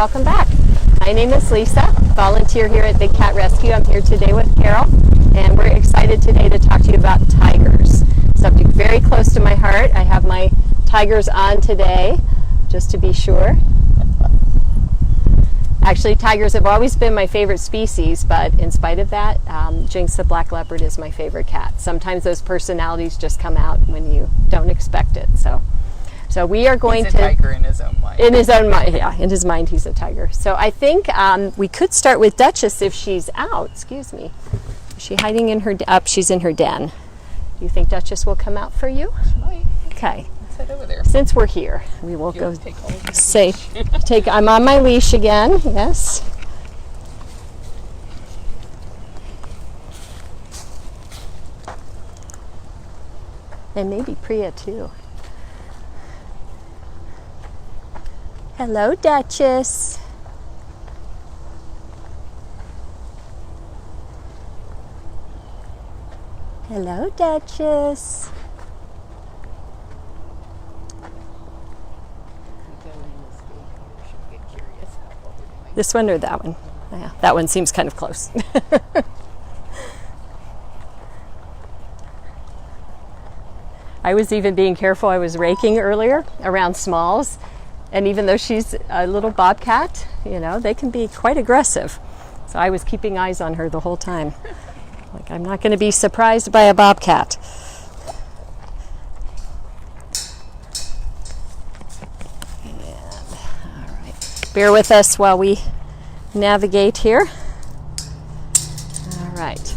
welcome back. My name is Lisa, volunteer here at Big Cat Rescue. I'm here today with Carol, and we're excited today to talk to you about tigers. Subject very close to my heart. I have my tigers on today, just to be sure. Actually, tigers have always been my favorite species, but in spite of that, Jinx the black leopard is my favorite cat. Sometimes those personalities just come out when you don't expect it. So we are going He's a tiger in his own mind. In his own mind, yeah. In his mind, he's a tiger. So I think we could start with Duchess if she's out. Excuse me. Is she hiding in her... she's in her den. Do you think Duchess will come out for you? She might. Okay. Let's head over there. Since we're here, we will go... Take I'm on my leash again. Yes. And maybe Priya, too. Hello, Duchess. Hello, Duchess. This one or that one? Yeah, that one seems kind of close. I was even being careful. I was raking earlier around Smalls. And even though she's a little bobcat, you know, they can be quite aggressive. So I was keeping eyes on her the whole time. Like, I'm not going to be surprised by a bobcat. All right. Bear with us while we navigate here. All right.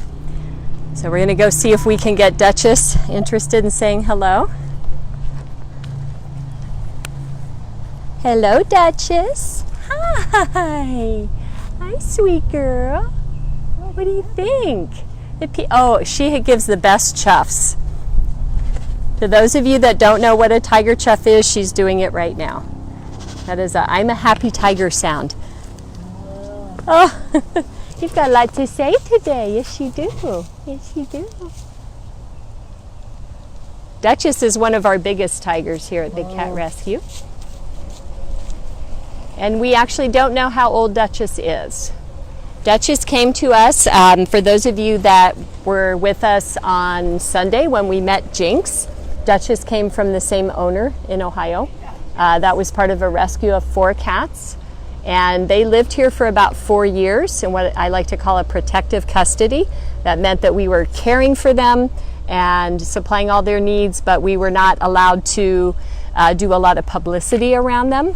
So we're going to go see if we can get Duchess interested in saying hello. Hello, Duchess. Hi. Hi, sweet girl. What do you think? She gives the best chuffs. To those of you that don't know what a tiger chuff is, she's doing it right now. That is I'm a happy tiger sound. Oh, you've got a lot to say today. Yes, you do. Yes, you do. Duchess is one of our biggest tigers here at Big Cat Rescue. And we actually don't know how old Duchess is. Duchess came to us, for those of you that were with us on Sunday when we met Jinx. Duchess came from the same owner in Ohio. That was part of a rescue of 4 cats. And they lived here for about 4 years in what I like to call a protective custody. That meant that we were caring for them and supplying all their needs, but we were not allowed to do a lot of publicity around them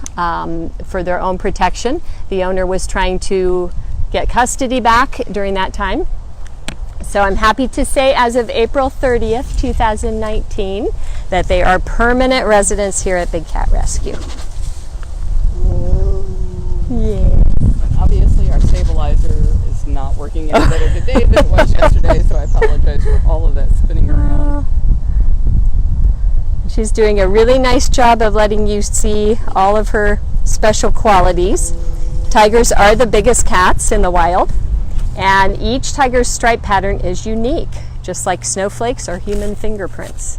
for their own protection. The owner was trying to get custody back during that time. So I'm happy to say as of April 30th, 2019, that they are permanent residents here at Big Cat Rescue. Yeah. Obviously our stabilizer is not working any better today than it was yesterday, so I apologize for all of that spinning around. She's doing a really nice job of letting you see all of her special qualities. Tigers are the biggest cats in the wild, and each tiger's stripe pattern is unique, just like snowflakes or human fingerprints.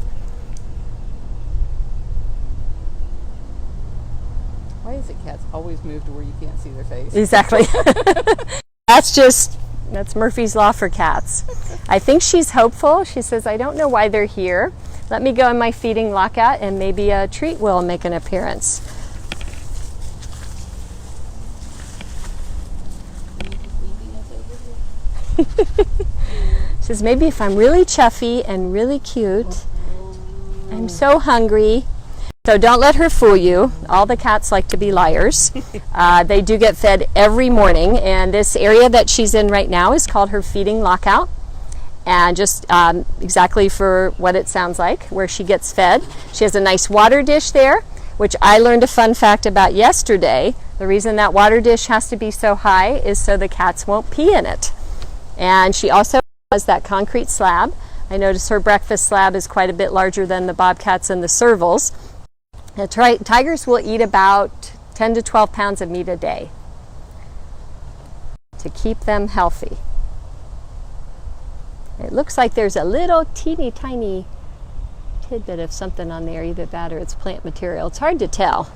Why is it cats always move to where you can't see their face? Exactly. That's Murphy's Law for cats. I think she's hopeful. She says, I don't know why they're here. Let me go in my feeding lockout and maybe a treat will make an appearance. She says, maybe if I'm really chuffy and really cute, I'm so hungry. So don't let her fool you. All the cats like to be liars. They do get fed every morning, and this area that she's in right now is called her feeding lockout. And just exactly for what it sounds like, where she gets fed. She has a nice water dish there, which I learned a fun fact about yesterday. The reason that water dish has to be so high is so the cats won't pee in it. And she also has that concrete slab. I noticed her breakfast slab is quite a bit larger than the bobcats and the servals. The tigers will eat about 10 to 12 pounds of meat a day to keep them healthy. It looks like there's a little teeny tiny tidbit of something on there, either that or it's plant material. It's hard to tell.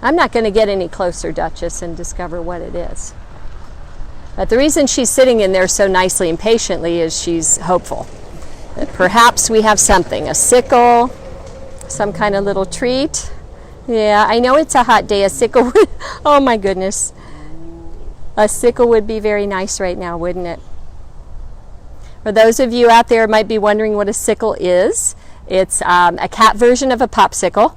I'm not going to get any closer, Duchess, and discover what it is. But the reason she's sitting in there so nicely and patiently is she's hopeful that perhaps we have something, a sickle, some kind of little treat. Yeah, I know it's a hot day. A sickle would, oh my goodness. A sickle would be very nice right now, wouldn't it? For those of you out there who might be wondering what a sickle is, it's a cat version of a popsicle,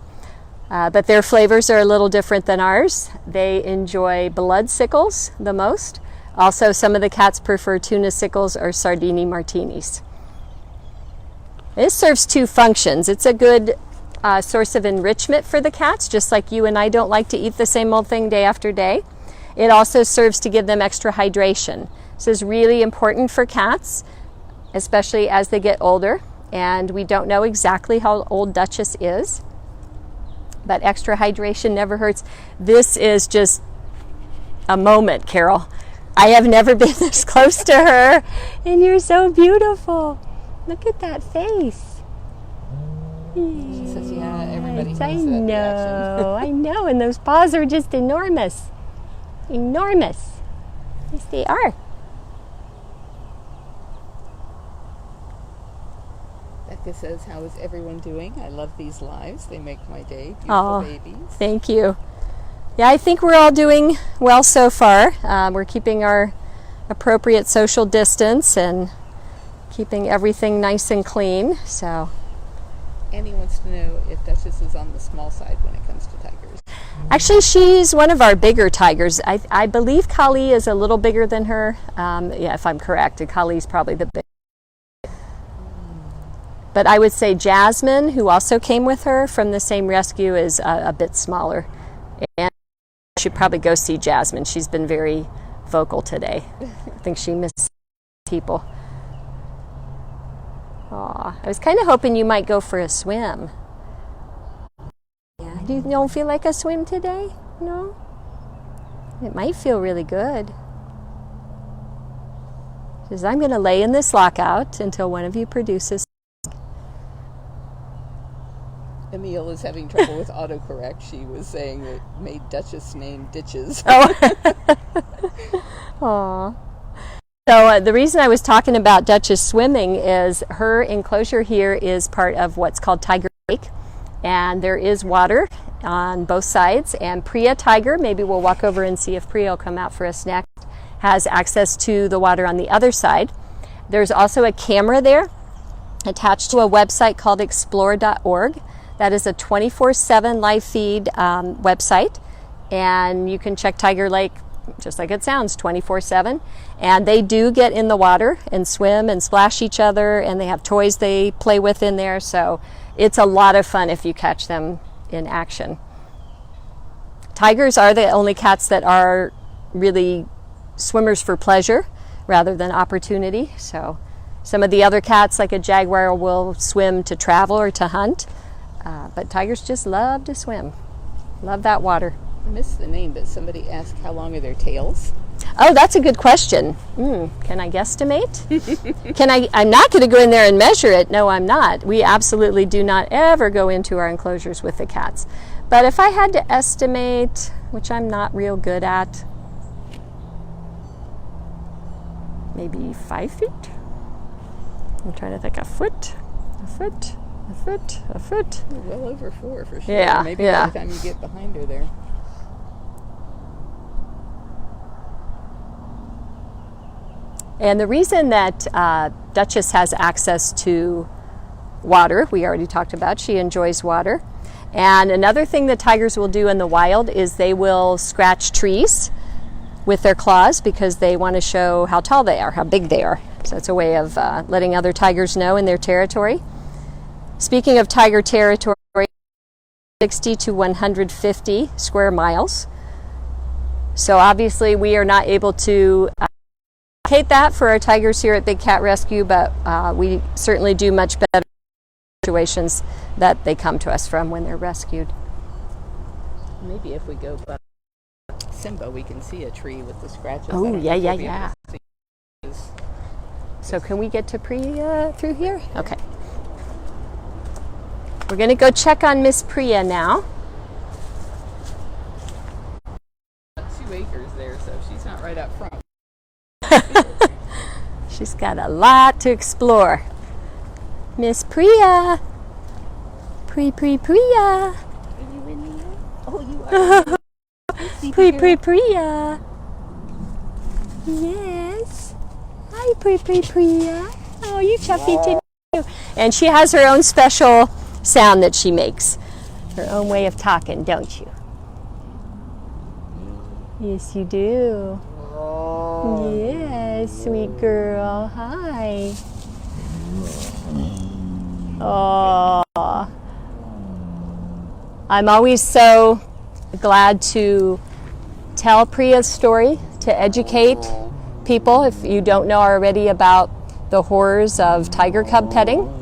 but their flavors are a little different than ours. They enjoy blood sickles the most. Also, some of the cats prefer tuna sickles or sardini martinis. This serves two functions. It's a good source of enrichment for the cats, just like you and I don't like to eat the same old thing day after day. It also serves to give them extra hydration. This is really important for cats, especially as they get older. And we don't know exactly how old Duchess is, but extra hydration never hurts. This is just a moment, Carol. I have never been this close to her, and you're so beautiful. Look at that face. She says, yeah, everybody has that I reaction. know, I know, and those paws are just enormous. Enormous. Yes, they are. Becca says, how is everyone doing? I love these lives. They make my day. Beautiful babies. Thank you. Yeah, I think we're all doing well so far. We're keeping our appropriate social distance and keeping everything nice and clean. So, Annie wants to know if Duchess is on the small side when it comes to tigers. actually, she's one of our bigger tigers. I believe Kali is a little bigger than her. Yeah, if I'm correct, Kali's probably the biggest. But I would say Jasmine, who also came with her from the same rescue, is a bit smaller. And I should probably go see Jasmine. She's been very vocal today. I think she misses people. Aw, I was kind of hoping you might go for a swim. Yeah, you don't feel like a swim today? No? It might feel really good. Because I'm going to lay in this lockout until one of you produces. Emile is having trouble with autocorrect. She was saying it made Duchess name Ditches. Oh. Aw. So the reason I was talking about Duchess swimming is her enclosure here is part of what's called Tiger Lake, and there is water on both sides. And Priya Tiger, maybe we'll walk over and see if Priya will come out for us next, has access to the water on the other side. There's also a camera there attached to a website called explore.org. That is a 24/7 live feed website, and you can check Tiger Lake just like it sounds, 24/7. And they do get in the water and swim and splash each other, and they have toys they play with in there, so it's a lot of fun if you catch them in action. Tigers are the only cats that are really swimmers for pleasure rather than opportunity. So some of the other cats, like a jaguar, will swim to travel or to hunt. But tigers just love to swim. Love that water. I missed the name, but somebody asked how long are their tails? Oh, that's a good question. Can I guesstimate? I'm not going to go in there and measure it. No, I'm not. We absolutely do not ever go into our enclosures with the cats. But if I had to estimate, which I'm not real good at, maybe 5 feet? I'm trying to think, a foot. Well over 4 for sure. Yeah, Maybe yeah. by the time you get behind her there. And the reason that Duchess has access to water, we already talked about, she enjoys water. And another thing that tigers will do in the wild is they will scratch trees with their claws because they want to show how tall they are, how big they are. So it's a way of letting other tigers know in their territory. Speaking of tiger territory, 60 to 150 square miles. So obviously we are not able to allocate that for our tigers here at Big Cat Rescue, but we certainly do much better situations that they come to us from when they're rescued. Maybe if we go by Simba, we can see a tree with the scratches. Oh, I don't yeah. think we'll be able to see. So can we get to Priya through here? Okay. We're going to go check on Miss Priya now. 2 acres there, so she's not right up front. She's got a lot to explore. Miss Priya. Priya. Are you in there? Oh, you are. Priya. Yes. Hi, Priya. Oh, you chuffy too. And she has her own special sound that she makes. Her own way of talking, don't you? Yes, you do. Yes, sweet girl. Hi. Oh. I'm always so glad to tell Priya's story, to educate people, if you don't know already, about the horrors of tiger cub petting.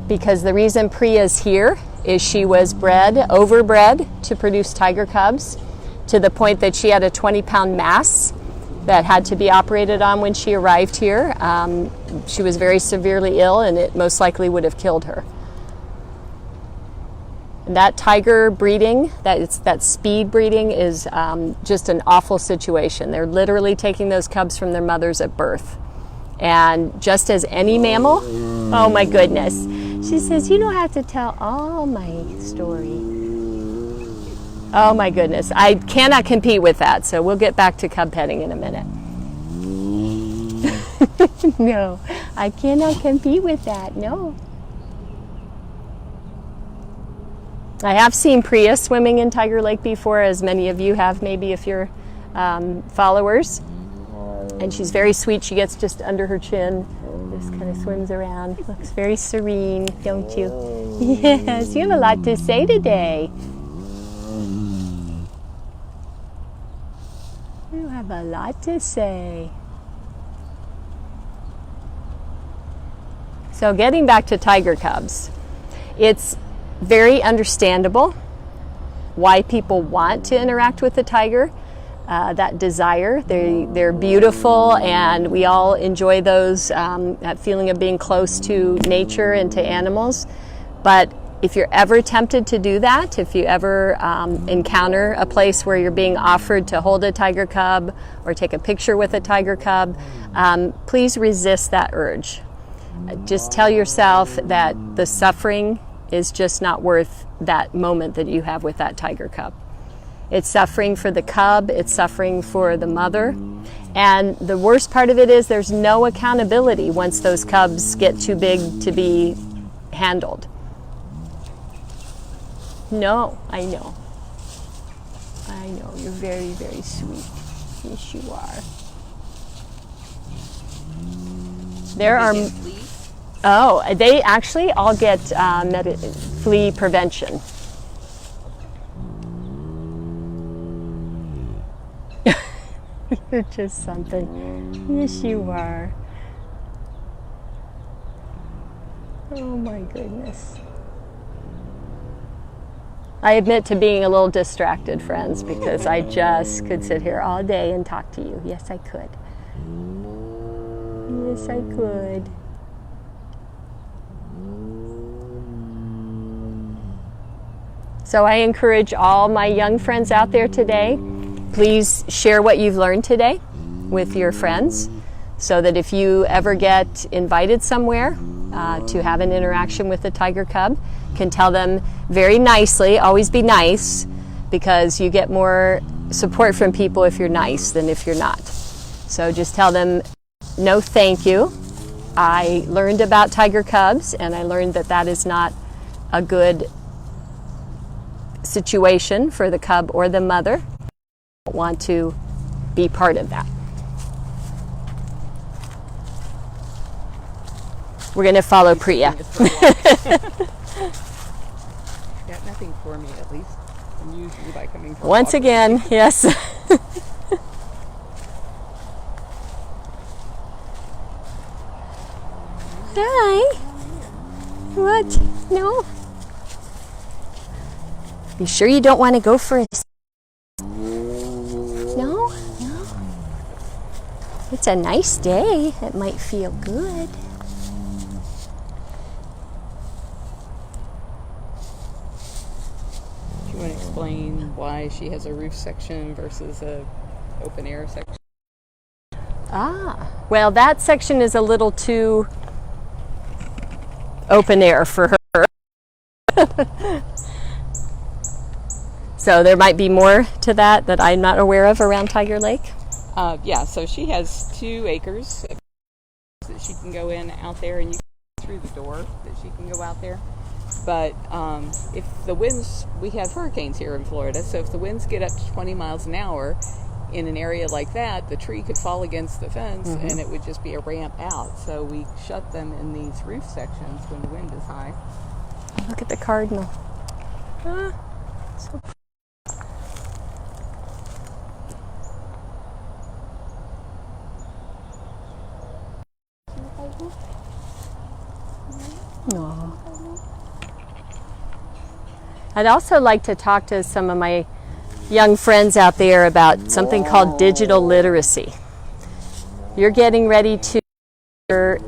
Because the reason Priya's here is she was overbred to produce tiger cubs, to the point that she had a 20-pound mass that had to be operated on when she arrived here. She was very severely ill, and it most likely would have killed her. And that tiger breeding, that speed breeding, is just an awful situation. They're literally taking those cubs from their mothers at birth. And just as any mammal, oh my goodness. She says, you don't have to tell all my story. Oh my goodness. I cannot compete with that, so we'll get back to cub petting in a minute. No, I cannot compete with that, no. I have seen Priya swimming in Tiger Lake before, as many of you have, maybe if you're followers. And she's very sweet. She gets just under her chin, just kind of swims around. Looks very serene, don't you? Yes, you have a lot to say today. You have a lot to say. So getting back to tiger cubs, it's very understandable why people want to interact with the tiger, that desire. They're beautiful, and we all enjoy those, that feeling of being close to nature and to animals. But if you're ever tempted to do that, if you ever encounter a place where you're being offered to hold a tiger cub or take a picture with a tiger cub, please resist that urge. Just tell yourself that the suffering is just not worth that moment that you have with that tiger cub. It's suffering for the cub, it's suffering for the mother, and the worst part of it is there's no accountability once those cubs get too big to be handled. No, I know. I know, you're very, very sweet. Yes, you are. There are... Oh, they actually all get flea prevention. You're just something. Yes, you are. Oh my goodness. I admit to being a little distracted, friends, because I just could sit here all day and talk to you. Yes, I could. Yes, I could. So I encourage all my young friends out there today, please share what you've learned today with your friends, so that if you ever get invited somewhere to have an interaction with a tiger cub, can tell them very nicely, always be nice, because you get more support from people if you're nice than if you're not. So just tell them, no thank you. I learned about tiger cubs, and I learned that that is not a good situation for the cub or the mother. I don't want to be part of that. We're going to follow Priya. Got nothing for me, at least. I'm usually by coming from Once again, yes. Hi. What? No? You sure you don't want to go for a... No? No? It's a nice day. It might feel good. Do you want to explain why she has a roof section versus a open air section. Ah, well, that section is a little too open air for her. So there might be more to that I'm not aware of around Tiger Lake. Yeah, so she has 2 acres that she can go in out there, and you can through the door that she can go out there. But if the winds, we have hurricanes here in Florida, so if the winds get up to 20 miles an hour in an area like that, the tree could fall against the fence and it would just be a ramp out. So we shut them in these roof sections when the wind is high. Look at the cardinal. So Aww. I'd also like to talk to some of my young friends out there about something called digital literacy. You're getting ready to your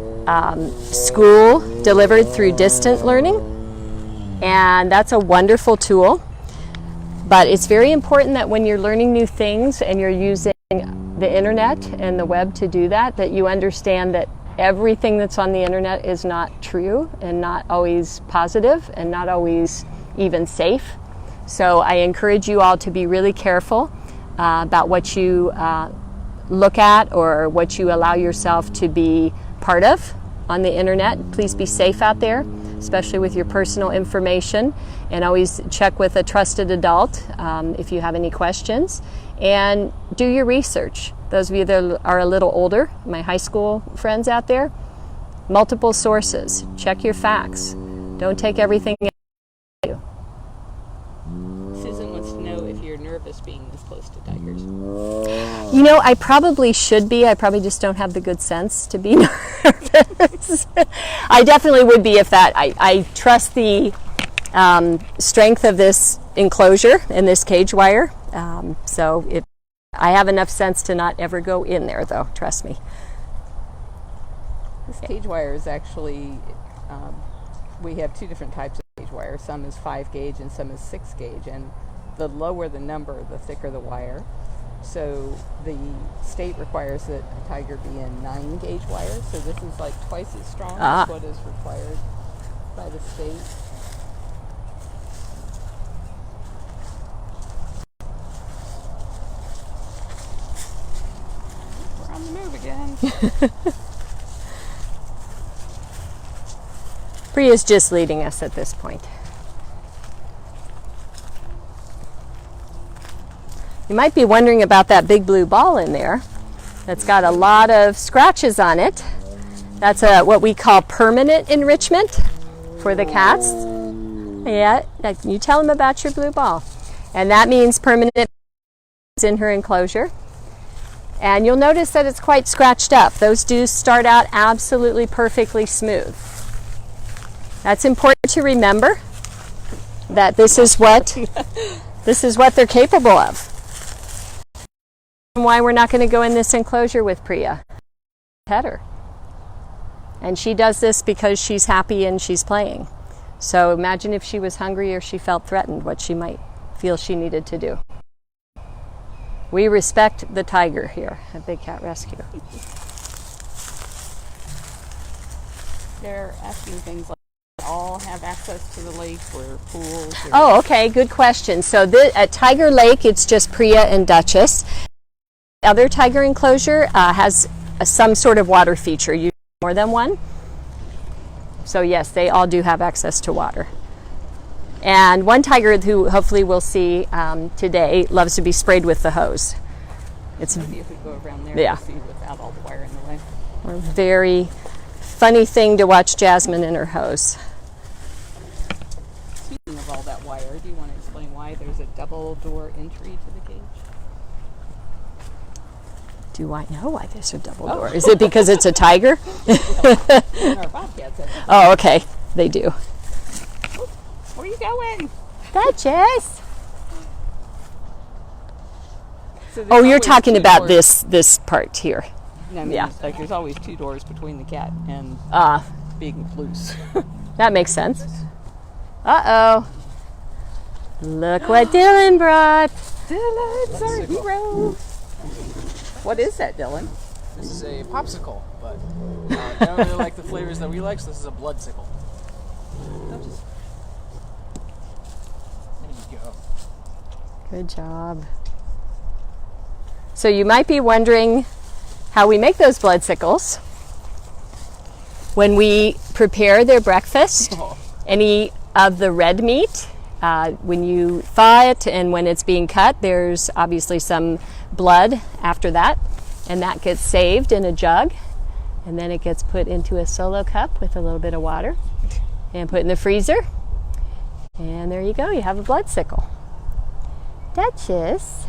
school delivered through distant learning, and that's a wonderful tool. But it's very important that when you're learning new things and you're using the internet and the web to do that, that you understand that everything that's on the internet is not true and not always positive and not always even safe. So I encourage you all to be really careful about what you look at or what you allow yourself to be part of on the internet. Please be safe out there, especially with your personal information, and always check with a trusted adult if you have any questions, and do your research. Those of you that are a little older, my high school friends out there, multiple sources. Check your facts. Don't take everything you. Susan wants to know if you're nervous being this close to tigers. You know, I probably should be. I probably just don't have the good sense to be nervous. I definitely would be if that. I trust the strength of this enclosure and this cage wire. So if I have enough sense to not ever go in there, though, trust me. This cage wire is actually, we have 2 different types of cage wire. Some is 5 gauge and some is 6 gauge. And the lower the number, the thicker the wire. So the state requires that a tiger be in 9 gauge wire. So this is like twice as strong as what is required by the state. We're on the move again. Priya's just leading us at this point. You might be wondering about that big blue ball in there that's got a lot of scratches on it. That's what we call permanent enrichment for the cats. Yeah, you tell them about your blue ball. And that means permanent is in her enclosure. And you'll notice that it's quite scratched up. Those do start out absolutely perfectly smooth. That's important to remember, that this is what they're capable of. Why we're not going to go in this enclosure with Priya. Pet her. And she does this because she's happy and she's playing. So imagine if she was hungry or she felt threatened, what she might feel she needed to do. We respect the tiger here at Big Cat Rescue. They're asking things like, all have access to the lake or pools? Or Oh, okay, good question. So at Tiger Lake, it's just Priya and Duchess. The other tiger enclosure has some sort of water feature, usually more than one. So yes, they all do have access to water. And one tiger who hopefully we'll see today loves to be sprayed with the hose. It's maybe if we go around there, yeah. we'll see without all the wire in the way. A very funny thing to watch Jasmine in her hose. Speaking of all that wire, do you want to explain why there's a double door entry to the cage? Do I know why there's a double door? Is it because it's a tiger? And our bobcats have Oh, okay. They do. Where are you going? Duchess! So Oh, you're always talking 2 about doors. this part here. I mean, yeah. Like there's always 2 doors between the cat and being loose. That makes sense. Uh-oh. Look what Dylan brought. Dylan's our hero. What is that, Dylan? This is a popsicle, but I don't really like the flavors that we like, so this is a bloodsicle. There you go. Good job. So you might be wondering how we make those bloodsickles. When we prepare their breakfast, any of the red meat, when you thaw it and when it's being cut, there's obviously some blood after that, and that gets saved in a jug, and then it gets put into a solo cup with a little bit of water and put in the freezer, and there you go, you have a bloodsicle. Duchess.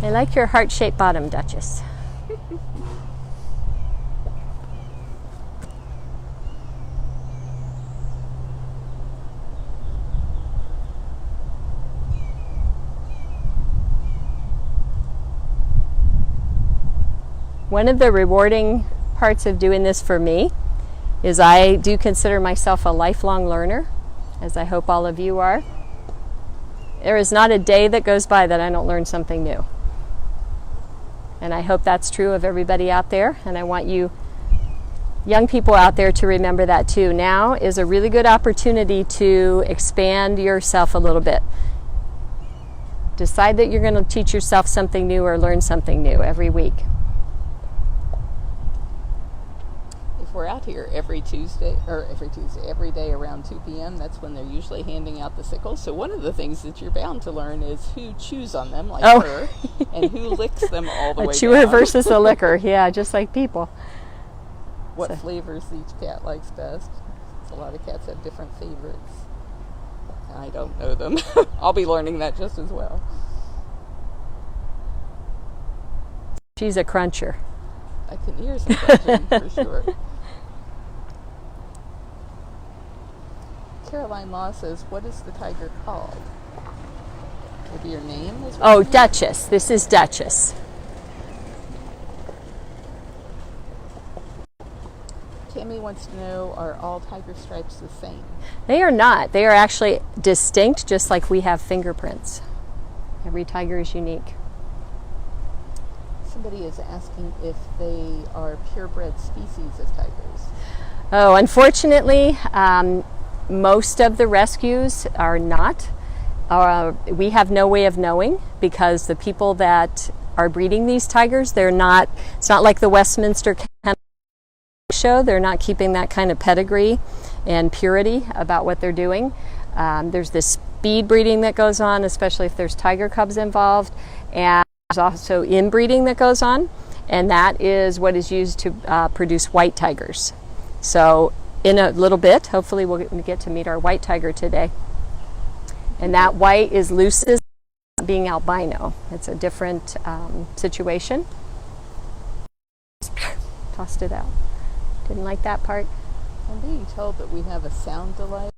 I like your heart-shaped bottom, Duchess. One of the rewarding parts of doing this for me is I do consider myself a lifelong learner, as I hope all of you are. There is not a day that goes by that I don't learn something new. And I hope that's true of everybody out there, and I want you young people out there to remember that too. Now is a really good opportunity to expand yourself a little bit. Decide that you're going to teach yourself something new or learn something new every week. We're out here every day around 2 p.m. That's when they're usually handing out the sickles. So one of the things that you're bound to learn is who chews on them, like her, and who licks them all the way down. A chewer versus a licker, yeah, just like people. What flavors each cat likes best. A lot of cats have different favorites. I don't know them. I'll be learning that just as well. She's a cruncher. I can hear some crunching for sure. Caroline Law says, what is the tiger called? Maybe your name is? Oh, Duchess. This is Duchess. Tammy wants to know, are all tiger stripes the same? They are not. They are actually distinct, just like we have fingerprints. Every tiger is unique. Somebody is asking if they are purebred species of tigers. Oh, unfortunately, most of the rescues are not. We have no way of knowing because the people that are breeding these tigers, it's not like the Westminster Kennel Show. They're not keeping that kind of pedigree and purity about what they're doing. There's this speed breeding that goes on, especially if there's tiger cubs involved, and there's also inbreeding that goes on, and that is what is used to produce white tigers. So in a little bit, hopefully we'll get to meet our white tiger today. And that white is Luce's being albino. It's a different situation. Tossed it out. Didn't like that part. I'm being told that we have a sound delay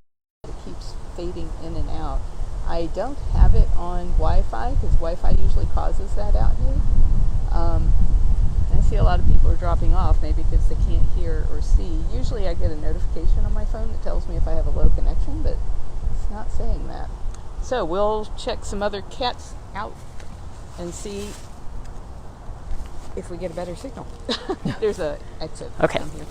that keeps fading in and out. I don't have it on Wi-Fi because Wi-Fi usually causes that out here. I see a lot of people are dropping off, maybe because they can't hear or see. Usually I get a notification on my phone that tells me if I have a low connection, but it's not saying that. So we'll check some other cats out and see if we get a better signal. There's a exit. Okay. Down here.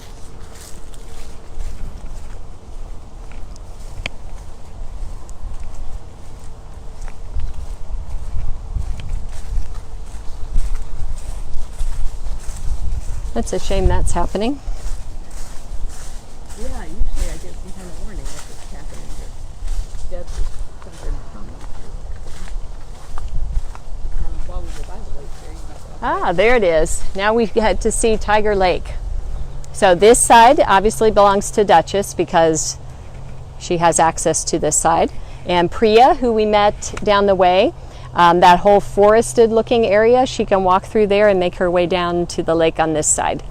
It's a shame that's happening. Yeah, usually I get some kind of warning if it's happening. But Deb just comes in and comments. While we were by the lake there, you might go. There it is. Now we get to see Tiger Lake. So this side obviously belongs to Duchess because she has access to this side. And Priya, who we met down the way, that whole forested looking area, she can walk through there and make her way down to the lake on this side.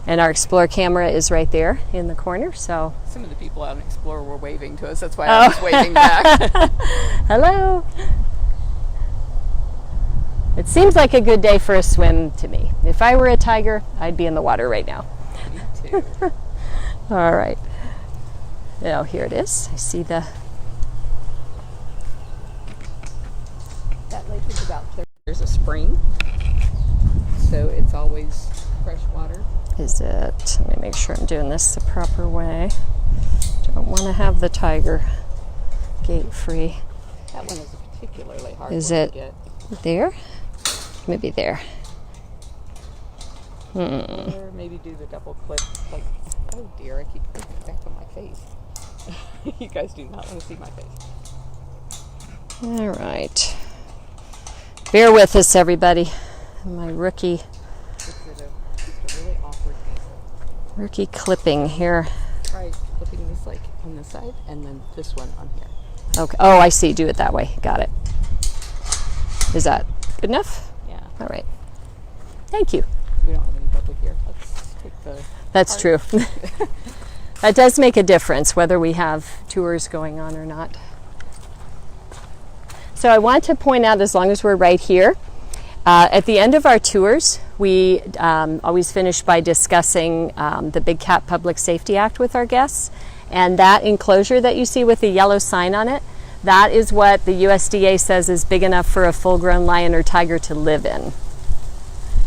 And our Explorer camera is right there in the corner. So Some of the people out in Explorer were waving to us. That's why I was waving back. hello. It seems like a good day for a swim to me. If I were a tiger, I'd be in the water right now. Me too. All right. Now here it is. I see the a spring, so it's always fresh water. Is it? Let me make sure I'm doing this the proper way. Don't want to have the tiger gate free. That one is a particularly hard Is one it to get. there? Maybe there. Or maybe do the double clip. Like, oh dear, I keep putting it back on my face. You guys do not want to see my face. All right. Bear with us, everybody. My rookie Just a really awkward angle. rookie clipping here. Try flipping this like on this side, and then this one on here. Okay. Oh, I see. Do it that way. Got it. Is that good enough? Yeah. All right. Thank you. We don't have any public here. Let's take the. That's true. That does make a difference whether we have tours going on or not. So I want to point out, as long as we're right here, at the end of our tours, we always finish by discussing the Big Cat Public Safety Act with our guests. And that enclosure that you see with the yellow sign on it, that is what the USDA says is big enough for a full-grown lion or tiger to live in.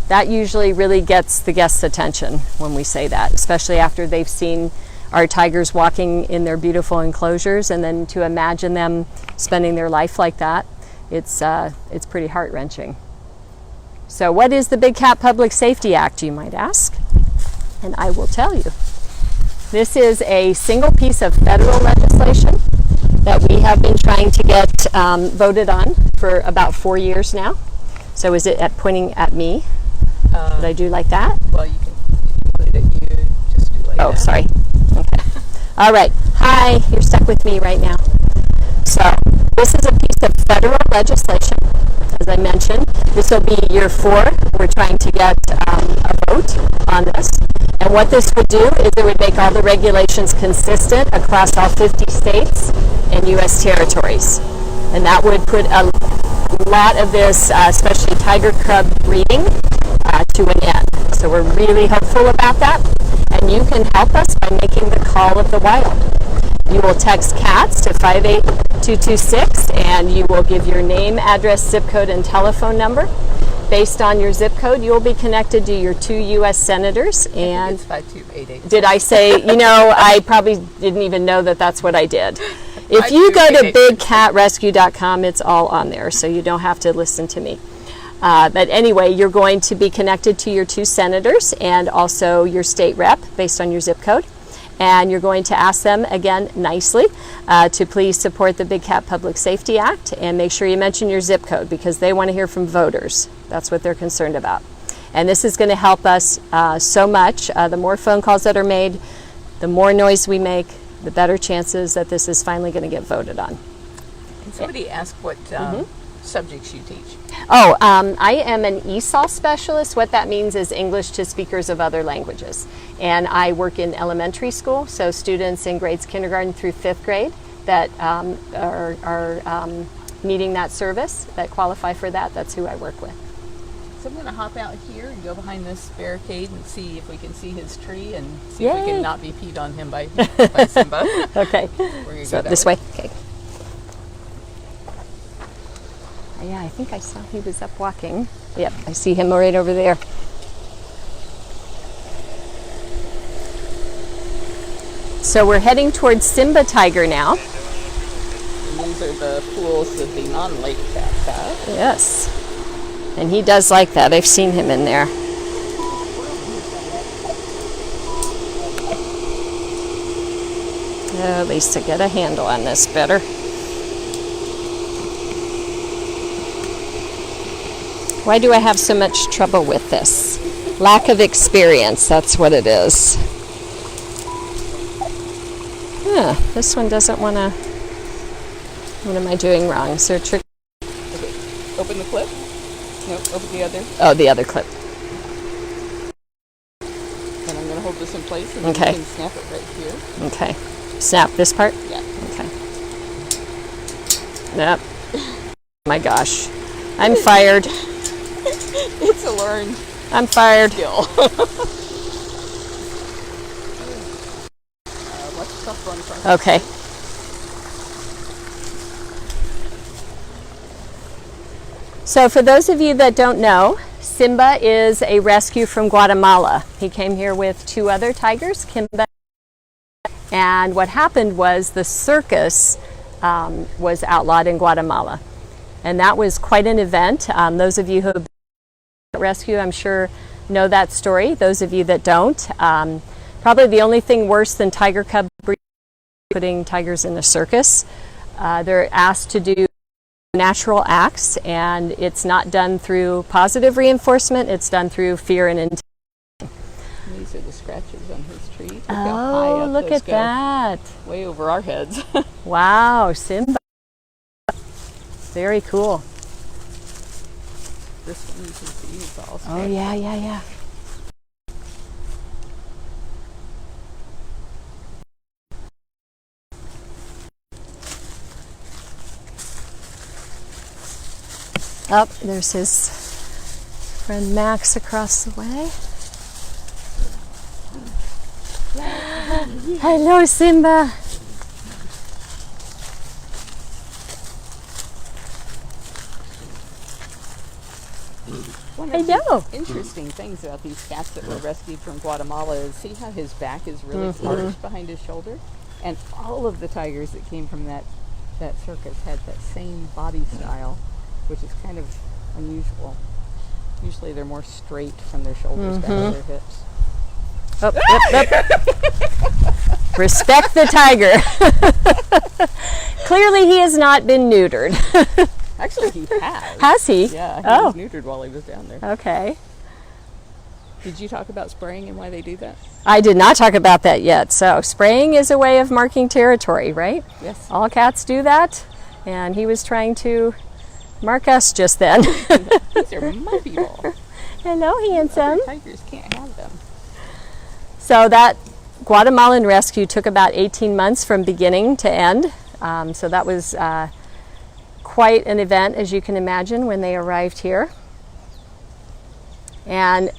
That usually really gets the guests' attention when we say that, especially after they've seen our tigers walking in their beautiful enclosures, and then to imagine them spending their life like that, it's pretty heart-wrenching. So what is the Big Cat Public Safety Act, you might ask? And I will tell you. This is a single piece of federal legislation that we have been trying to get voted on for about 4 years now. So is it pointing at me? Did I do like that? Well, you can put it at you. Just do like that. Oh, sorry. Okay. All right. Hi, you're stuck with me right now. So this is a piece of federal legislation. As I mentioned, this will be year 4. We're trying to get a vote on this. And what this would do is it would make all the regulations consistent across all 50 states and U.S. territories. And that would put a lot of this, especially tiger cub breeding, to an end. So we're really hopeful about that. And you can help us by making the call of the wild. You will text CATS to 58226 and you will give your name, address, zip code, and telephone number. Based on your zip code, you'll be connected to your 2 U.S. senators. And it's 5288. did I say, I probably didn't even know that that's what I did. If you go to bigcatrescue.com, it's all on there, so you don't have to listen to me. But anyway, you're going to be connected to your 2 senators and also your state rep based on your zip code. And you're going to ask them, again, nicely, to please support the Big Cat Public Safety Act and make sure you mention your zip code because they want to hear from voters. That's what they're concerned about. And this is going to help us so much. The more phone calls that are made, the more noise we make, the better chances that this is finally going to get voted on. And somebody asked what subjects you teach. Oh, I am an ESOL specialist. What that means is English to speakers of other languages. And I work in elementary school, so students in grades kindergarten through 5th grade that are meeting that service, that qualify for that. That's who I work with. So I'm going to hop out here and go behind this barricade and see if we can see his tree and see if we Yay. can not be peed on him by Simba. Okay, We're gonna so go this way. Okay. Yeah, I think I saw he was up walking. Yep, I see him right over there. So we're heading towards Simba Tiger now. And these are the pools that the non-lake cats have. Yes, and he does like that. I've seen him in there. At least to get a handle on this better. Why do I have so much trouble with this? Lack of experience, that's what it is. This one doesn't want to... What am I doing wrong? So trick... Okay, open the clip. Nope, open the other. Oh, the other clip. And I'm going to hold this in place and Okay. then you can snap it right here. Okay. Snap this part? Yeah. Okay. Yep. My gosh. I'm fired. It's a learned I'm fired. skill. Watch yourself run across. Okay. So for those of you that don't know, Simba is a rescue from Guatemala. He came here with 2 other tigers, Kimba, and what happened was the circus was outlawed in Guatemala. And that was quite an event. Those of you who have been at rescue, I'm sure, know that story. Those of you that don't, probably the only thing worse than tiger cub breeding is putting tigers in a circus. They're asked to do natural acts, and it's not done through positive reinforcement, it's done through fear and intimidation. These are the scratches on his tree. Look how high Oh, up look those at go. that. Way over our heads. Wow, Simba. Very cool. This one you can see is all Oh, scratched. yeah. Oh, there's his friend Max across the way. Hello, Simba. One of Hello. the interesting things about these cats that were rescued from Guatemala is see how his back is really arched behind his shoulder? And all of the tigers that came from that circus had that same body style, which is kind of unusual. Usually they're more straight from their shoulders down to their hips. Up. Respect the tiger. Clearly he has not been neutered. Actually, he has. Has he? Yeah, he Oh. was neutered while he was down there. Okay. Did you talk about spraying and why they do that? I did not talk about that yet. So spraying is a way of marking territory, right? Yes. All cats do that, and he was trying to mark us just then. These are my people. Hello, handsome. Tigers can't have them. So that Guatemalan rescue took about 18 months from beginning to end. So that was quite an event, as you can imagine, when they arrived here. And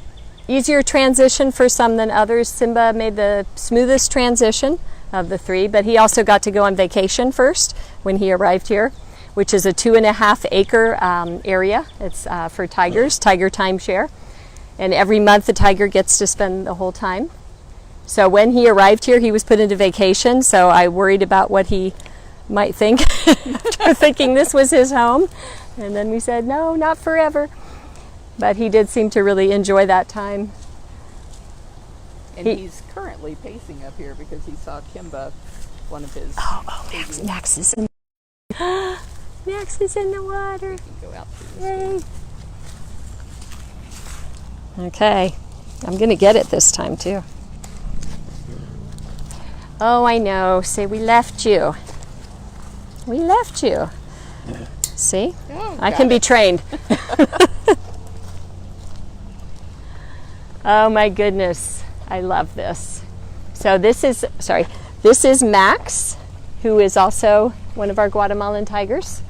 easier transition for some than others. Simba made the smoothest transition of the 3, but he also got to go on vacation first when he arrived here, which is a 2.5 acre area. It's for tigers, tiger timeshare. And every month the tiger gets to spend the whole time. So when he arrived here, he was put into vacation, so I worried about what he might think after thinking this was his home. And then we said, no, not forever. But he did seem to really enjoy that time. And he's currently pacing up here because he saw Kimba, one of his. Max is in. Max is in the water. You can go out through Yay. this Okay, I'm gonna get it this time too. Oh, I know. Say we left you. We left you. See? Oh, I got can be it. trained. Oh my goodness, I love this. So this is Max, who is also one of our Guatemalan tigers.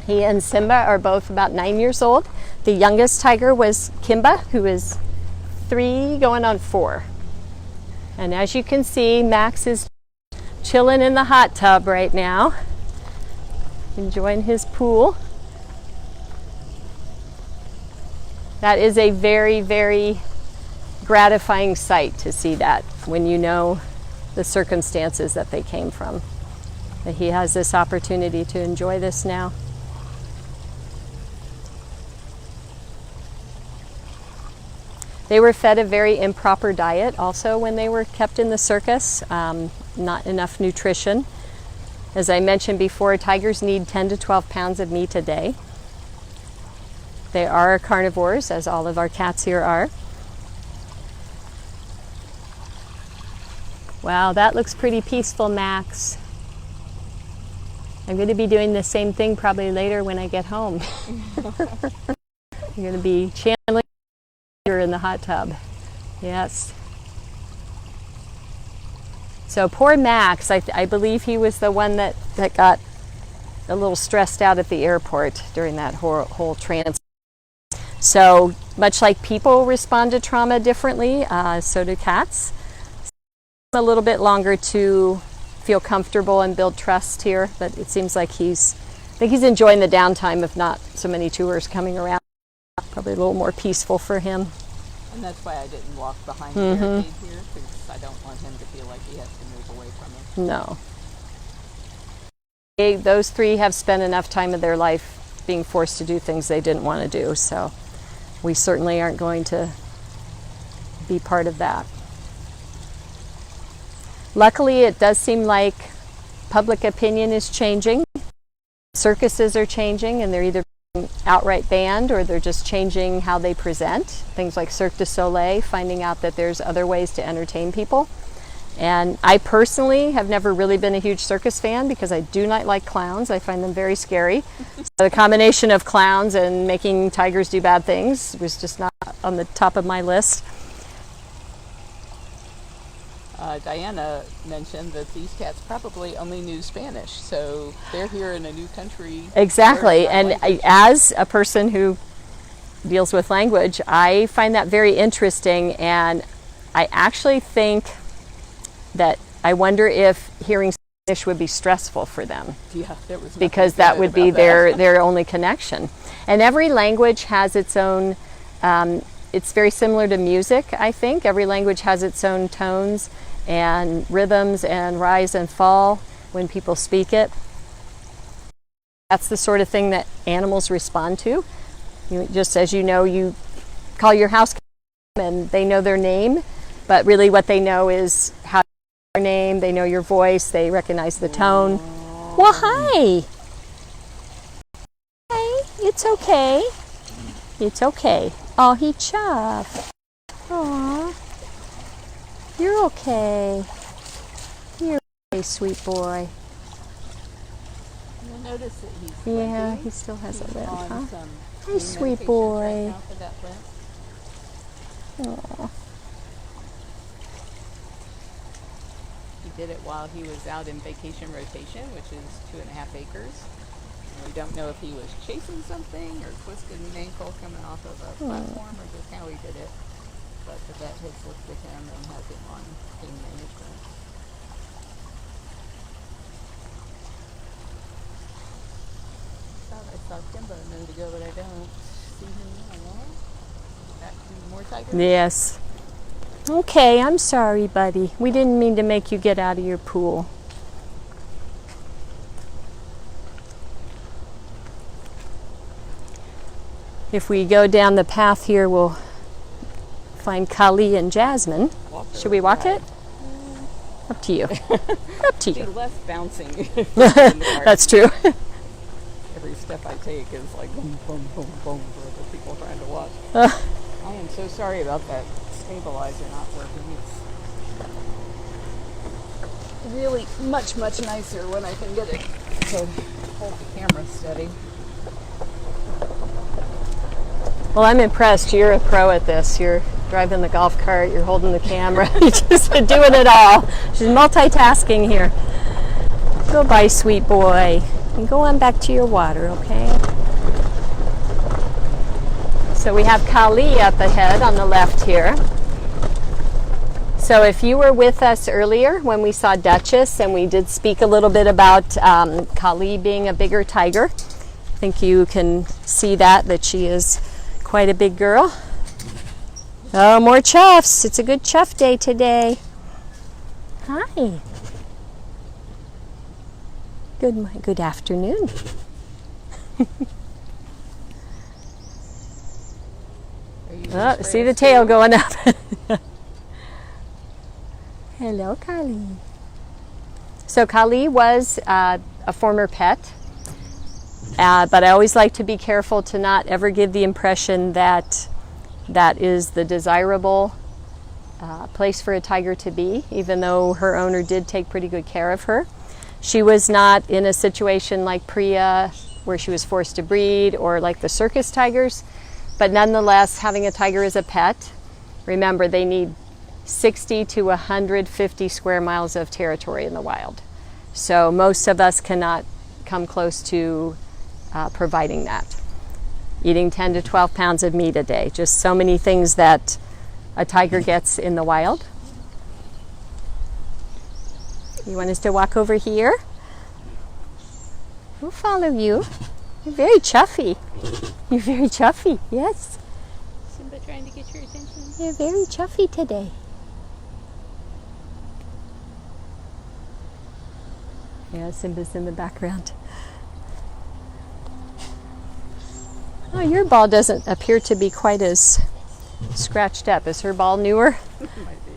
He and Simba are both about 9 years old. The youngest tiger was Kimba, who is 3 going on 4. And as you can see, Max is chilling in the hot tub right now, enjoying his pool. That is a very, very gratifying sight to see that when you know the circumstances that they came from. That he has this opportunity to enjoy this now. They were fed a very improper diet also when they were kept in the circus, not enough nutrition. As I mentioned before, tigers need 10 to 12 pounds of meat a day. They are carnivores, as all of our cats here are. Wow, that looks pretty peaceful, Max. I'm going to be doing the same thing probably later when I get home. I'm going to be channeling in the hot tub. Yes. So poor Max, I believe he was the one that got a little stressed out at the airport during that whole transit. So much like people respond to trauma differently, so do cats. A little bit longer to feel comfortable and build trust here, but it seems like he's think he's enjoying the downtime of not so many tours coming around. Probably a little more peaceful for him. And that's why I didn't walk behind the barricade here, because I don't want him to feel like he has to move away from it. No. Those three have spent enough time of their life being forced to do things they didn't want to do, so we certainly aren't going to be part of that. Luckily, it does seem like public opinion is changing. Circuses are changing, and they're either being outright banned or they're just changing how they present. Things like Cirque du Soleil, finding out that there's other ways to entertain people. And I personally have never really been a huge circus fan because I do not like clowns. I find them very scary. So the combination of clowns and making tigers do bad things was just not on the top of my list. Diana mentioned that these cats probably only knew Spanish, so they're here in a new country. Exactly, and language. as a person who deals with language, I find that very interesting, and I actually think that I wonder if hearing Spanish would be stressful for them. Yeah, there was Because that would be their only connection. And every language has its own, it's very similar to music, I think. Every language has its own tones and rhythms and rise and fall when people speak it. That's the sort of thing that animals respond to. Just as you know, you call your house and they know their name, but really what they know is how your name, they know your voice, they recognize the tone. Well, hi. Hi, it's okay. It's okay. Oh, he chuffed. Aw. You're okay. You're okay, sweet boy. You'll notice that he's Yeah, limping. he still has a He's limp, on huh? some Hi, pain sweet medications boy. right now for that limp. Aw. He did it while he was out in vacation rotation, which is 2.5 acres. And we don't know if he was chasing something or twisted an ankle coming off of a platform or just how he did it. But the vet has looked at him and has him on pain management. Thought I saw Kimbo a minute ago, but I don't see him now. Back to more tigers. Yes. Okay, I'm sorry, buddy. We didn't mean to make you get out of your pool. If we go down the path here, we'll find Kali and Jasmine. Should we walk it? Up to you. Up to Be you. less bouncing. in the park. That's true. Every step I take is like boom, boom, boom, boom for the people trying to watch. I am so sorry about that stabilizer not working. It's really much nicer when I can get it to hold the camera steady. Well, I'm impressed. You're a pro at this. You're driving the golf cart, you're holding the camera, you're just doing it all. She's multitasking here. Goodbye, sweet boy. And go on back to your water, okay? So we have Kali up ahead on the left here. So if you were with us earlier when we saw Duchess, and we did speak a little bit about Kali being a bigger tiger, I think you can see that she is quite a big girl. Oh, more chuffs. It's a good chuff day today. Hi. Good afternoon. Oh, see the tail going up. Hello, Kali. So Kali was a former pet, but I always like to be careful to not ever give the impression that that is the desirable place for a tiger to be, even though her owner did take pretty good care of her. She was not in a situation like Priya, where she was forced to breed, or like the circus tigers, but nonetheless, having a tiger as a pet, remember they need 60 to 150 square miles of territory in the wild. So most of us cannot come close to providing that. Eating 10 to 12 pounds of meat a day, just so many things that a tiger gets in the wild. You want us to walk over here? We'll follow you. You're very chuffy. You're very chuffy, yes. Simba trying to get your attention. You're very chuffy today. Yeah, Simba's in the background. Oh, your ball doesn't appear to be quite as scratched up. Is her ball newer? Might be.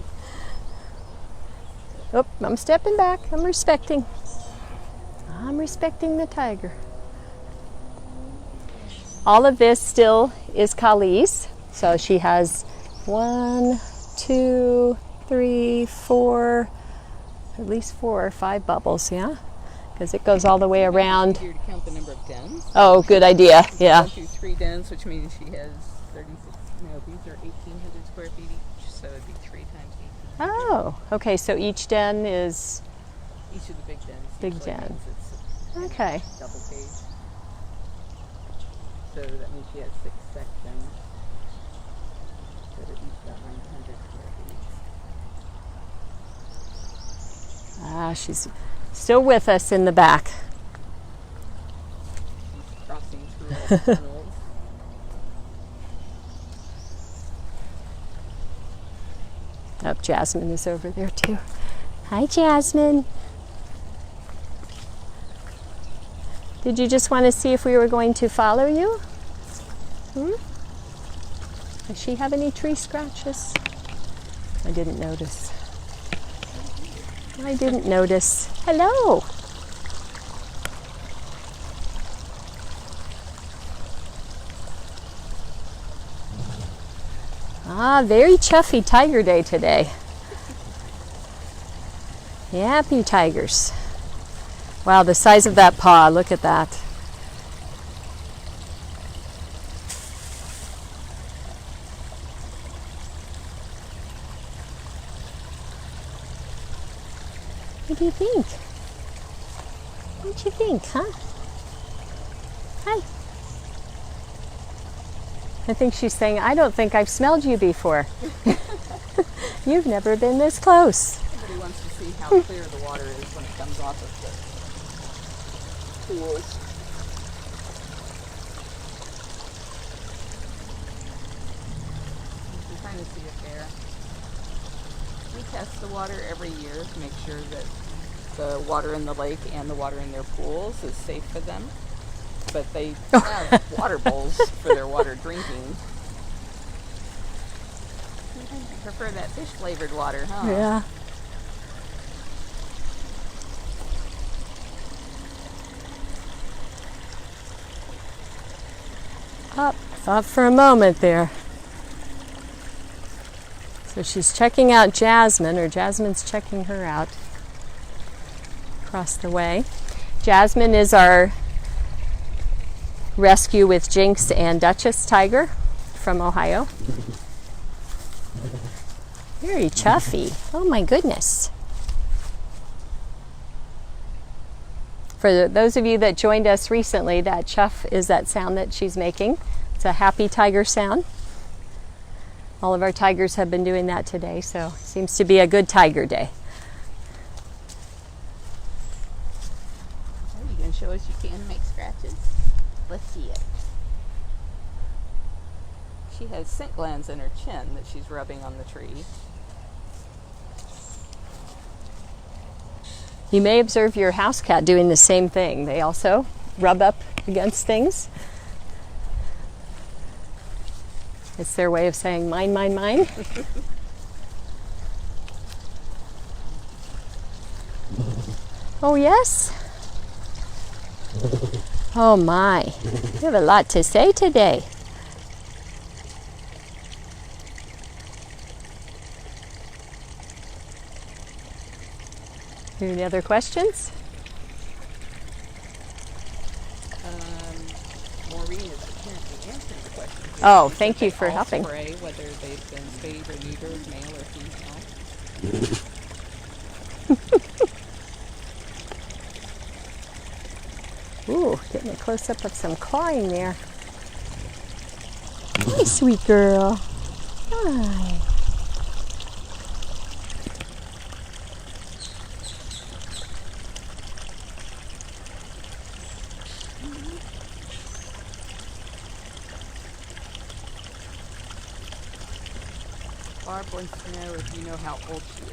Oh, I'm stepping back. I'm respecting the tiger. All of this still is Kali's. So she has 1, 2, 3, 4, at least 4 or 5 bubbles, yeah? Because it goes all the way around. Easier to count the number of dens. Oh, good idea, yeah. 1, 2, 3 dens, which means she has 36. No, these are 1,800 square feet each, so it'd be 3 times 1,800. Oh, okay, so each den is, Each of the big dens. Big usually den. means it's okay. double cage. So that means she has 6 sections that are each about 900 square feet. Ah, she's still with us in the back. She's crossing through all the tunnels. Oh, Jasmine is over there too. Hi, Jasmine. Did you just want to see if we were going to follow you? Does she have any tree scratches? I didn't notice. I didn't notice. Hello. Ah, very chuffy tiger day today. Happy tigers. Wow, the size of that paw, look at that. What do you think? What do you think, huh? Hi. I think she's saying, I don't think I've smelled you before. You've never been this close. Somebody wants to see how clear the water is when it comes off of the pools. We're trying to see it there. We test the water every year to make sure that the water in the lake and the water in their pools is safe for them. But they have water bowls for their water drinking. You prefer that fish flavored water, huh? Yeah. Thought for a moment there. So she's checking out Jasmine, or Jasmine's checking her out across the way. Jasmine is our rescue with Jinx and Duchess tiger from Ohio. Very chuffy. Oh my goodness. For those of you that joined us recently, that chuff is that sound that she's making. It's a happy tiger sound. All of our tigers have been doing that today, so it seems to be a good tiger day. Are you going to show us you can make scratches? Let's see it. She has scent glands in her chin that she's rubbing on the tree. You may observe your house cat doing the same thing. They also rub up against things. It's their way of saying, mine, mine, mine. Oh, yes? Oh, my. You have a lot to say today. Any other questions? Maureen is apparently answering the question. Oh, thank you They for all helping. Spray, whether they've been spayed or neutered, male or female. Ooh, getting a close-up of some clawing there. Hi, sweet girl. Hi. Barb wants to know if you know how old she is.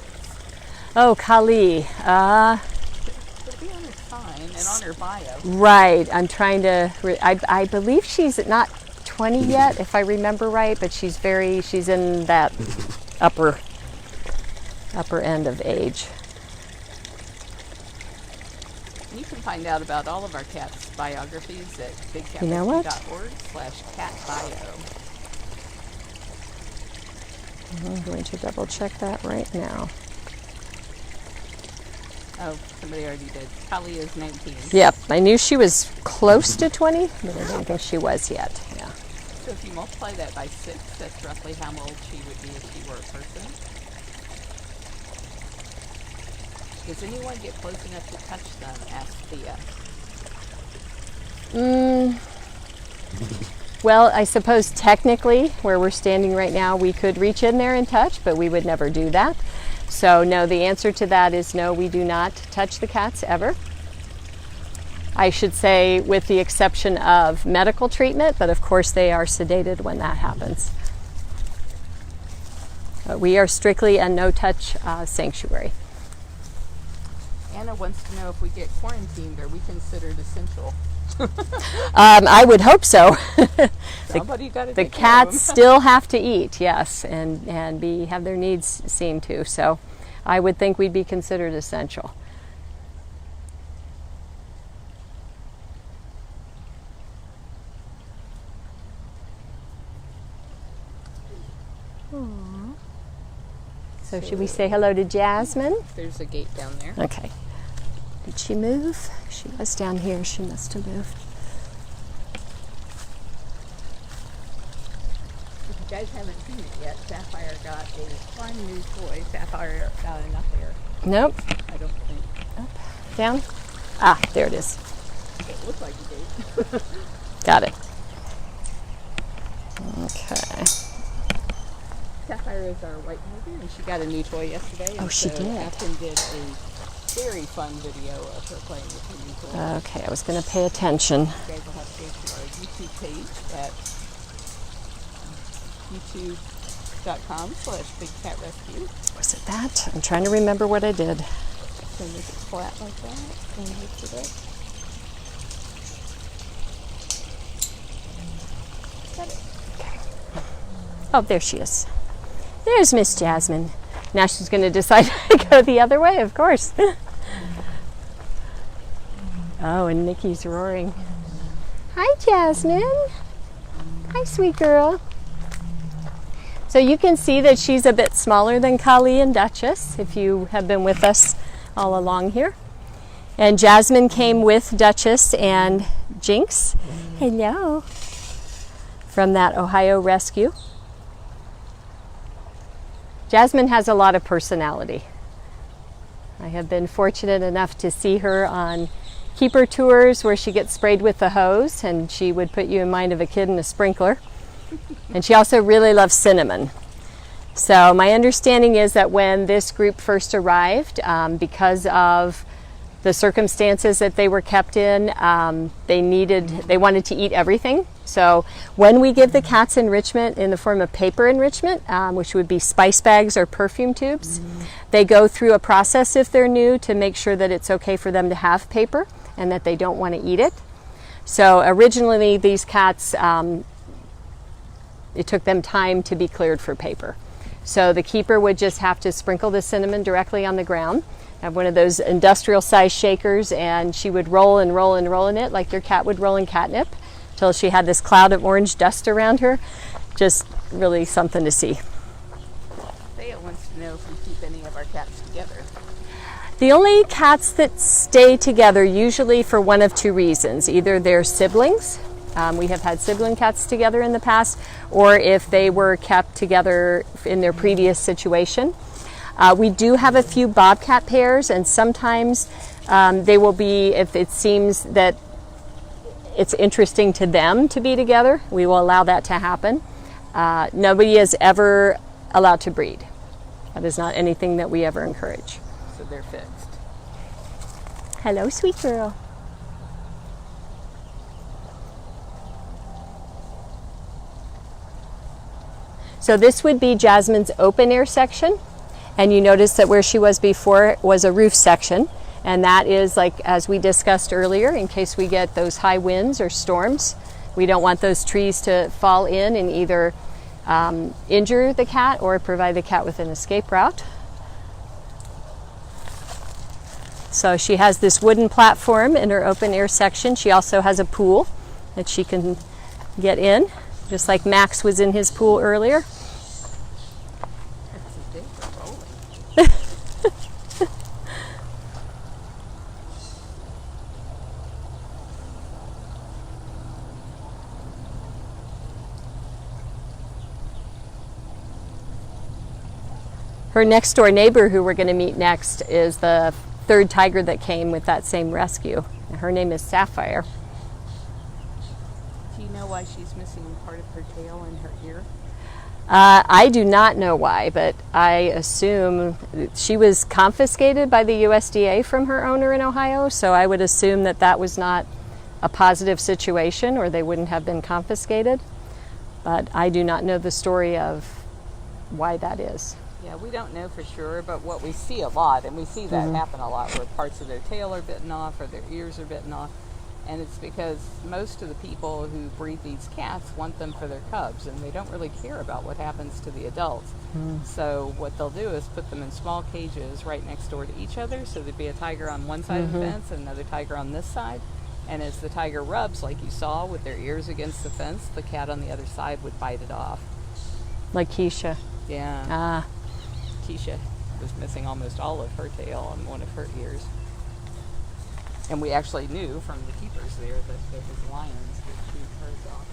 Oh, Kali. It'll be on her sign and on her bio. Right. I'm trying to. I believe she's not 20 yet, if I remember right, but she's in that upper end of age. You can find out about all of our cats' biographies at You know what? bigcatrescue.org/catbio. I'm going to double check that right now. Oh, somebody already did. Kali is 19. Yep, I knew she was close to 20, but I didn't think she was yet. Yeah. So if you multiply that by 6, that's roughly how old she would be if she were a person. Does anyone get close enough to touch them? Asked Thea. Well, I suppose technically, where we're standing right now, we could reach in there and touch, but we would never do that. So no, the answer to that is no, we do not touch the cats ever. I should say with the exception of medical treatment, but of course they are sedated when that happens. But we are strictly a no-touch sanctuary. Anna wants to know if we get quarantined, are we considered essential? I would hope so. Somebody got to The take care of 'em. cats still have to eat, yes, and have their needs seen to. So I would think we'd be considered essential. So should we say hello to Jasmine? There's a gate down there. Okay. Did she move? She was down here. She must have moved. If you guys haven't seen it yet, Sapphire got a fun new toy. Sapphire got enough there. Nope. I don't think. Down? Ah, there it is. It looks like a gate. Got it. Okay. Sapphire is our white movie, and she got a new toy yesterday. Oh, she did. Afton did a very fun video of her playing with her new toy. Okay, I was going to pay attention. You guys will have to go to our YouTube page at youtube.com/bigcatrescue. Was it that? I'm trying to remember what I did. So make it flat like that and lift it up. Got it. Oh, there she is. There's Miss Jasmine. Now she's going to decide to go the other way, of course. Oh, and Nikki's roaring. Hi, Jasmine. Hi, sweet girl. So you can see that she's a bit smaller than Kali and Duchess, if you have been with us all along here. And Jasmine came with Duchess and Jinx. Hello. From that Ohio rescue. Jasmine has a lot of personality. I have been fortunate enough to see her on keeper tours where she gets sprayed with the hose, and she would put you in mind of a kid in a sprinkler. And she also really loves cinnamon. So my understanding is that when this group first arrived, because of the circumstances that they were kept in, they wanted to eat everything. So when we give the cats enrichment in the form of paper enrichment, which would be spice bags or perfume tubes, they go through a process if they're new to make sure that it's okay for them to have paper and that they don't want to eat it. So originally these cats, it took them time to be cleared for paper. So the keeper would just have to sprinkle the cinnamon directly on the ground, have one of those industrial size shakers, and she would roll and roll and roll in it like your cat would roll in catnip till she had this cloud of orange dust around her. Just really something to see. Thea wants to know if we keep any of our cats together. The only cats that stay together usually for one of two reasons. Either they're siblings, we have had sibling cats together in the past, or if they were kept together in their previous situation. We do have a few bobcat pairs, and sometimes they will be, if it seems that it's interesting to them to be together, we will allow that to happen. Nobody is ever allowed to breed. That is not anything that we ever encourage. So they're fixed. Hello, sweet girl. So this would be Jasmine's open air section. And you notice that where she was before was a roof section. And that is, like as we discussed earlier, in case we get those high winds or storms, we don't want those trees to fall in and either injure the cat or provide the cat with an escape route. So she has this wooden platform in her open air section. She also has a pool that she can get in, just like Max was in his pool earlier. Her next door neighbor who we're going to meet next is the third tiger that came with that same rescue. Her name is Sapphire. Do you know why she's missing part of her tail and her ear? I do not know why, but I assume she was confiscated by the USDA from her owner in Ohio, so I would assume that that was not a positive situation or they wouldn't have been confiscated. But I do not know the story of why that is. Yeah, we don't know for sure, but what we see a lot, and we see that happen a lot, where parts of their tail are bitten off or their ears are bitten off, and it's because most of the people who breed these cats want them for their cubs, and they don't really care about what happens to the adults. So what they'll do is put them in small cages right next door to each other, so there'd be a tiger on one side of the fence and another tiger on this side, and as the tiger rubs, like you saw, with their ears against the fence, the cat on the other side would bite it off. Like Keisha. Yeah. Ah. Keisha was missing almost all of her tail on one of her ears. And we actually knew from the keepers there that there was lions that chewed hers off.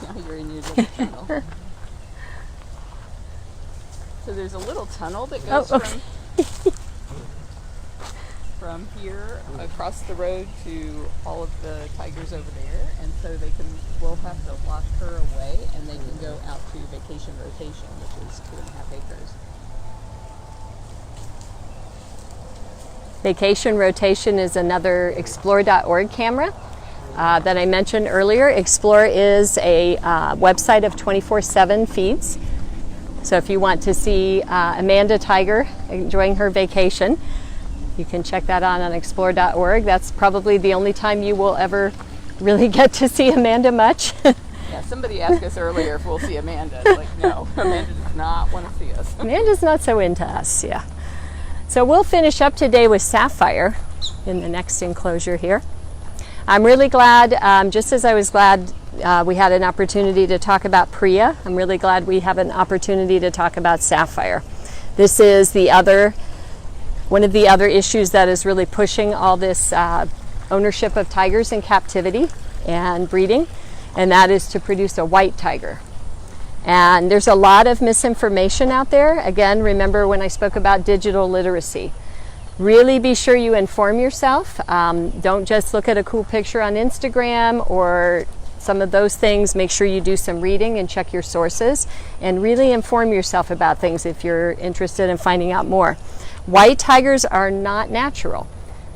Now you're in your little tunnel. So there's a little tunnel that goes from here across the road to all of the tigers over there, and so we'll have to lock her away, and they can go out to vacation rotation, which is 2.5 acres. Vacation rotation is another explore.org camera that I mentioned earlier. Explore is a website of 24/7 feeds. So if you want to see Amanda Tiger enjoying her vacation, you can check that on explore.org. That's probably the only time you will ever really get to see Amanda much. Yeah, somebody asked us earlier if we'll see Amanda. It's like, no, Amanda does not want to see us. Amanda's not so into us, yeah. So we'll finish up today with Sapphire in the next enclosure here. I'm really glad, just as I was glad we had an opportunity to talk about Priya, I'm really glad we have an opportunity to talk about Sapphire. This is one of the other issues that is really pushing all this ownership of tigers in captivity and breeding, and that is to produce a white tiger. And there's a lot of misinformation out there. Again, remember when I spoke about digital literacy. Really be sure you inform yourself. Don't just look at a cool picture on Instagram or some of those things. Make sure you do some reading and check your sources and really inform yourself about things if you're interested in finding out more. White tigers are not natural.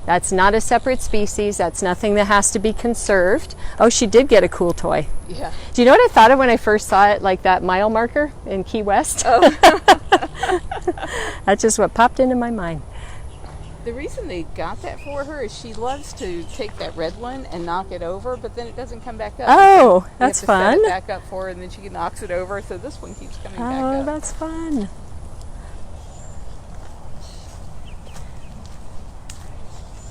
That's not a separate species. That's nothing that has to be conserved. Oh, she did get a cool toy. Yeah. Do you know what I thought of when I first saw it, like that mile marker in Key West? Oh. That's just what popped into my mind. The reason they got that for her is she loves to take that red one and knock it over, but then it doesn't come back up. Oh, so that's set fun. it back up for her, and then she knocks it over, so this one keeps coming back up. Oh, that's fun.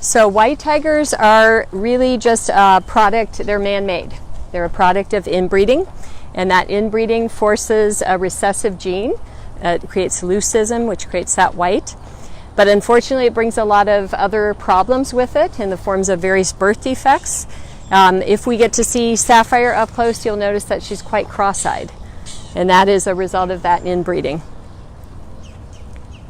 So white tigers are really just a product, they're man-made. They're a product of inbreeding, and that inbreeding forces a recessive gene. It creates leucism, which creates that white. But unfortunately, it brings a lot of other problems with it in the forms of various birth defects. If we get to see Sapphire up close, you'll notice that she's quite cross-eyed, and that is a result of that inbreeding.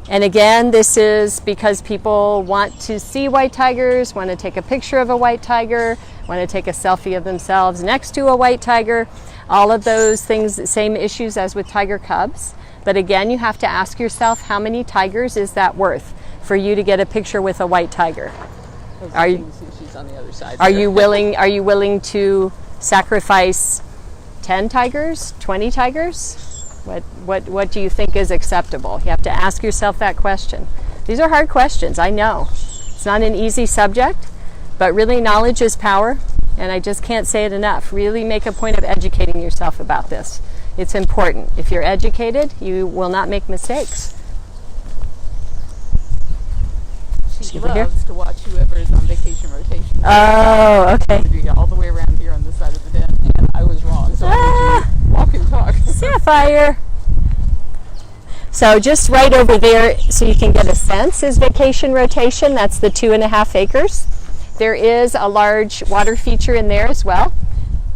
And again, this is because people want to see white tigers, want to take a picture of a white tiger, want to take a selfie of themselves next to a white tiger. All of those things, same issues as with tiger cubs. But again, you have to ask yourself, how many tigers is that worth for you to get a picture with a white tiger? Are you? She's on the other side. Are you willing to sacrifice 10 tigers, 20 tigers? What do you think is acceptable? You have to ask yourself that question. These are hard questions, I know. It's not an easy subject, but really knowledge is power, and I just can't say it enough. Really make a point of educating yourself about this. It's important. If you're educated, you will not make mistakes. She loves to watch whoever is on vacation rotation. Oh, okay. All the way around here on this side of the den, and I was wrong. So I need to walk and talk. Sapphire. So just right over there, so you can get a sense, is vacation rotation. That's the 2.5 acres. There is a large water feature in there as well,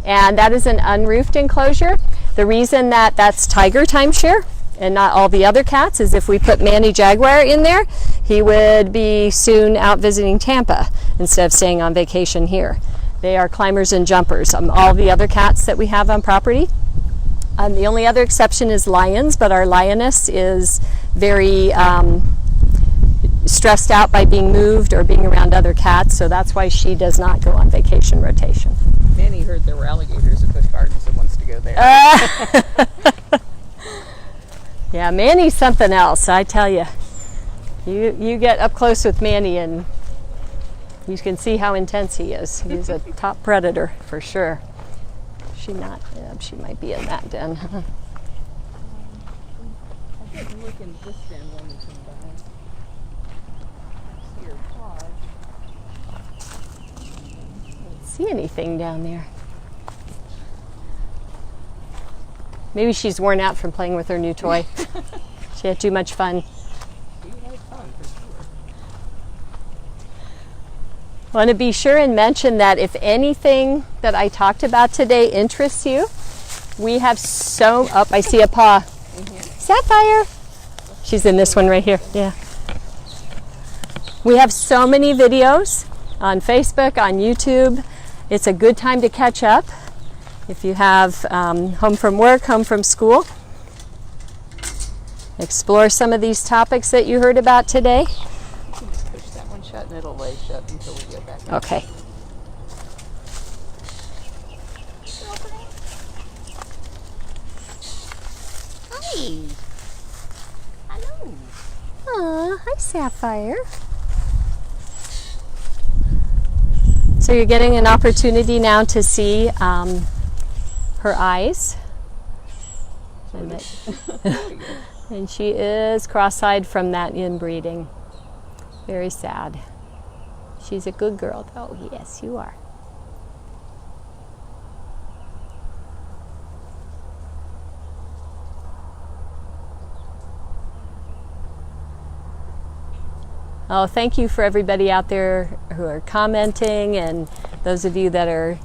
and that is an unroofed enclosure. The reason that that's tiger timeshare and not all the other cats is if we put Manny Jaguar in there, he would be soon out visiting Tampa instead of staying on vacation here. They are climbers and jumpers. All the other cats that we have on property. The only other exception is lions, but our lioness is very stressed out by being moved or being around other cats, so that's why she does not go on vacation rotation. Manny heard there were alligators at Busch Gardens and wants to go there. Yeah, Manny's something else, I tell you. You get up close with Manny and you can see how intense he is. He's a top predator for sure. She not? Yeah, she might be in that den. I didn't look in this den when we came by. See her paws. Don't see anything down there. Maybe she's worn out from playing with her new toy. She had too much fun. She had fun for sure. I want to be sure and mention that if anything that I talked about today interests you, we have I see a paw. Sapphire. She's in this one right here. Yeah. We have so many videos on Facebook, on YouTube. It's a good time to catch up. If you have home from work, home from school, explore some of these topics that you heard about today. You can just push that one shut and it'll lay shut until we get back. Okay. Hi. Hello. Aw, hi Sapphire. So you're getting an opportunity now to see her eyes. And she is cross-eyed from that inbreeding. Very sad. She's a good girl. Oh, yes, you are. Oh, thank you for everybody out there who are commenting, and those of you that are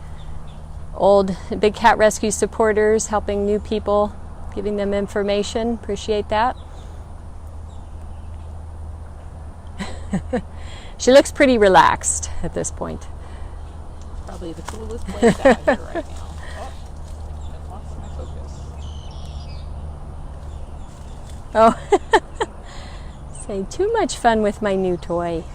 old Big Cat Rescue supporters, helping new people, giving them information. Appreciate that. She looks pretty relaxed at this point. Probably the coolest place out here right now. Oh, I lost my focus. Oh, say too much fun with my new toy.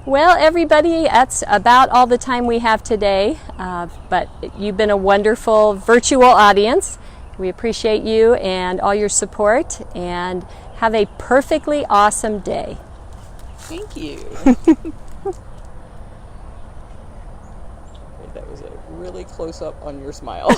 Well, everybody, that's about all the time we have today, but you've been a wonderful virtual audience. We appreciate you and all your support, and have a perfectly awesome day. Thank you. That was a really close up on your smile.